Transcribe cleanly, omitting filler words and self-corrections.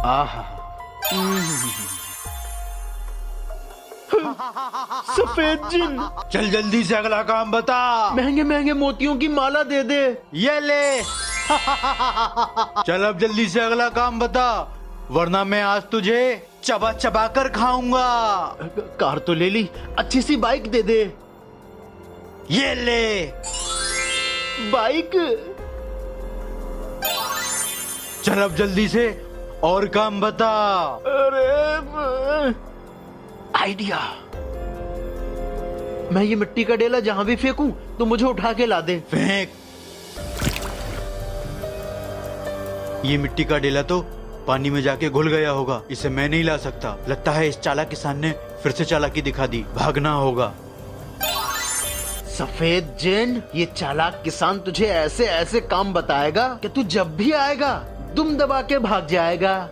आहा। सफेद जिन, चल जल्दी से अगला काम बता। महंगे महंगे मोतियों की माला दे दे। ये ले। चल अब जल्दी से अगला काम बता, वरना मैं आज तुझे चबा चबा कर खाऊंगा। कार तो ले ली, अच्छी सी बाइक दे दे। ये ले। बाइक। चल अब जल्दी से और काम बता। अरे आइडिया, मैं ये मिट्टी का डेला जहां भी फेंकूं तो मुझे उठा के ला दे। फेंक। ये मिट्टी का डेला तो पानी में जाके घुल गया होगा, इसे मैं नहीं ला सकता। लगता है इस चालाक किसान ने फिर से चालाकी दिखा दी, भागना होगा। सफेद जिन, ये चालाक किसान तुझे ऐसे ऐसे काम बताएगा कि तू जब भी आएगा दुम दबा के भाग जाएगा।